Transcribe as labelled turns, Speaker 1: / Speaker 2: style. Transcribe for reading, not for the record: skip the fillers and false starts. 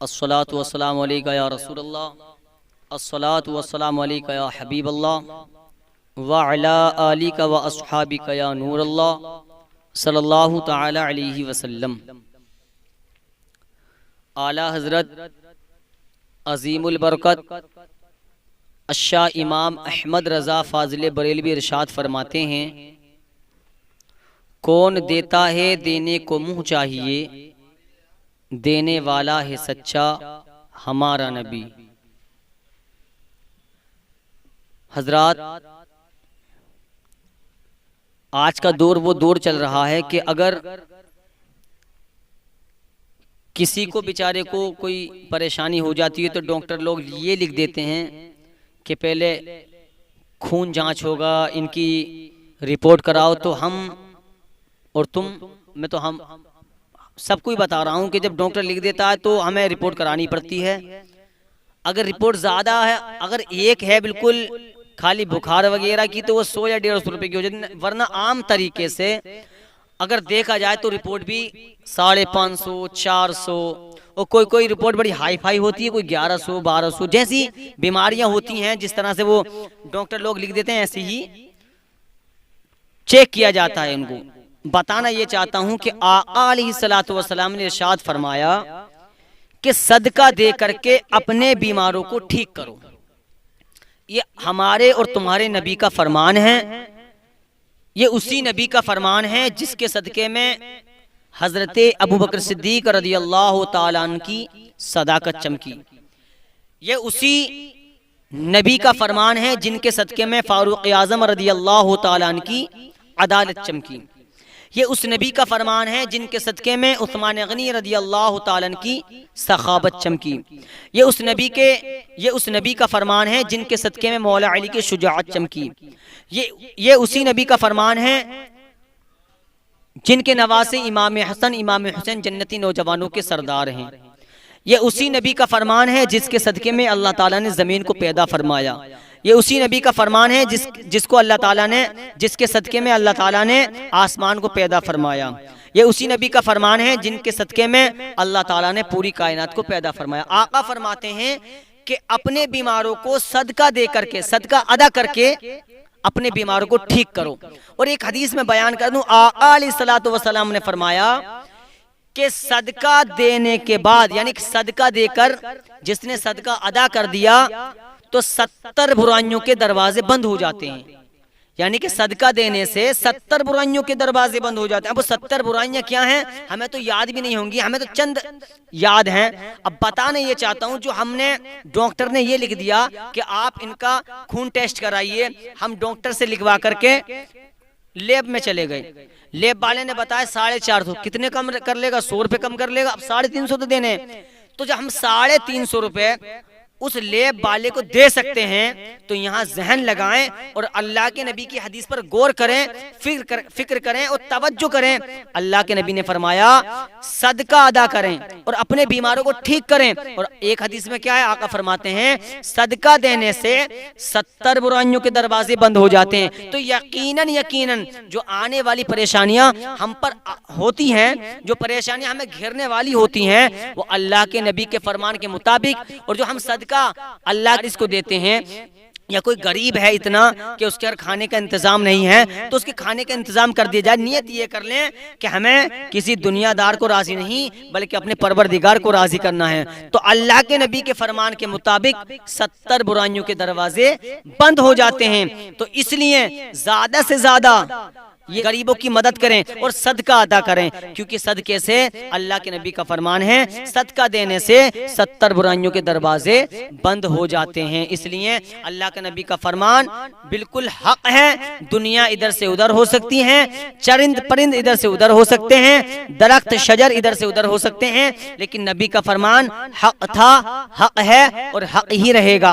Speaker 1: अस्सलातु वस्सलामु अलैका या रसूलल्लाह, अस्सलातु वस्सलामु अलैका या हबीबल्लाह, व अला आलिका व अस्हाबिका या नूरल्लाह, सल्लल्लाहु तआला अलैहि वसल्लम। आला हज़रत अज़ीमुल बरकत अश्शा इमाम अहमद रज़ा फ़ाज़िल बरेलवी इरशाद फरमाते हैं, कौन देता है देने को मुँह चाहिए, देने वाला है सच्चा हमारा नबी। हजरात, आज का दौर वो दौर चल रहा है कि अगर किसी को बेचारे को कोई परेशानी हो जाती है तो डॉक्टर लोग ये लिख देते हैं कि पहले खून जांच होगा, इनकी रिपोर्ट कराओ। तो हम और तुम, मैं तो हम सबको ही बता रहा हूँ कि जब डॉक्टर लिख देता है तो हमें रिपोर्ट करानी पड़ती है। अगर रिपोर्ट ज़्यादा है, अगर एक है बिल्कुल खाली बुखार वगैरह की, तो वो 100 या 150 रुपये की हो जाती, वरना आम तरीके से अगर देखा जाए तो रिपोर्ट भी 550, 400, और कोई कोई रिपोर्ट बड़ी हाई फाई होती है, कोई 1100, 1200 जैसी बीमारियां होती हैं, जिस तरह से वो डॉक्टर लोग लिख देते हैं ऐसे ही चेक किया जाता है उनको। बताना ये चाहता हूं कि आका अलैहिस्सलातु वस्सलाम ने इरशाद फरमाया कि सदका दे करके अपने बीमारों को ठीक करो। ये हमारे और तुम्हारे नबी का फरमान है। ये उसी नबी का फरमान है जिसके सदके में हजरत अबू बकर सिद्दीक रदियल्लाहु ताला अन्हु की सदाकत चमकी। ये उसी नबी का फरमान है जिनके सदके में फारूक आज़म रदियल्लाहु ताला अन्हु की अदालत चमकी। ये उस नबी का फरमान है जिनके सदके में उस्मान गनी रदियल्लाहु ताला अन्हु की सखावत चमकी। ये उस नबी का फरमान है जिनके सदके में मौला अली की शुजाअत चमकी। ये उसी नबी का फरमान है जिनके नवासे इमाम हसन इमाम हुसैन जन्नती नौजवानों के सरदार हैं। ये उसी नबी का फरमान है जिसके सदके में अल्लाह ताला ने ज़मीन को पैदा फरमाया। ये उसी नबी का फरमान है जिसके सदके में अल्लाह ताला ने आसमान को पैदा फरमाया। ये उसी नबी का फरमान है जिनके सदके में अल्लाह ताला ने पूरी कायनात को पैदा फरमाया। आका फरमाते हैं कि अपने बीमारों को सदका दे करके, सदका अदा करके अपने बीमारों को ठीक करो। और एक हदीस में बयान कर दूं, आका अलैहिस्सलातु वस्सलाम ने फरमाया कि सदका देने के बाद, यानी कि सदका देकर जिसने सदका अदा कर दिया तो 70 बुराइयों के दरवाजे बंद हो जाते हैं। यानी कि सदका देने से 70 बुराइयों के दरवाजे बंद हो जाते हैं। अब वो 70 बुराइयां क्या हैं हमें तो याद भी नहीं होंगी, हमें तो चंद याद हैं। अब बताना ये चाहता हूं, जो हमने डॉक्टर ने ये लिख दिया कि आप इनका खून टेस्ट कराइए, हम डॉक्टर से लिखवा करके लैब में चले गए। लैब वाले ने बताया 450, कितने कम कर लेगा, 100 रुपए कम कर लेगा। अब 350 तो देने, तो जब हम 350 रुपए उस लेब वाले को दे सकते हैं तो यहाँ जहन लगाएं और अल्लाह के नबी की हदीस पर गौर करें, फिक्र करें और तवज्जो करें। अल्लाह के नबी ने फरमाया सदका अदा करें और अपने बीमारों को ठीक करें। और एक हदीस में क्या है, आका फरमाते हैं सदका देने से 70 बुराइयों के दरवाजे बंद हो जाते हैं। तो यकीनन जो आने वाली परेशानियां हम पर होती हैं, जो परेशानियां हमें घेरने वाली होती हैं, वो अल्लाह के नबी के फरमान के मुताबिक, और जो हम सदका अल्लाह इसको देते हैं, या कोई गरीब है इतना कि उसके घर खाने का इंतजाम नहीं है तो उसके खाने का इंतजाम कर दिया जाए। नियत ये कर लें कि हमें किसी दुनियादार को राजी नहीं बल्कि अपने परवरदिगार को राजी करना है। तो अल्लाह के नबी के फरमान के मुताबिक 70 बुराइयों के दरवाजे बंद हो जाते हैं। तो इसलिए ज्यादा से ज्यादा ये गरीबों की मदद करें और सदका अदा करें, क्योंकि सदके से अल्लाह के नबी का फरमान है सदका देने से 70 बुराइयों के दरवाजे बंद हो जाते हैं। इसलिए अल्लाह के नबी का फरमान बिल्कुल हक है। दुनिया इधर से उधर हो सकती है, चरिंद परिंद इधर से उधर हो सकते हैं, दरख्त शजर इधर से उधर हो सकते हैं, लेकिन नबी का फरमान हक था, हक है और हक ही रहेगा।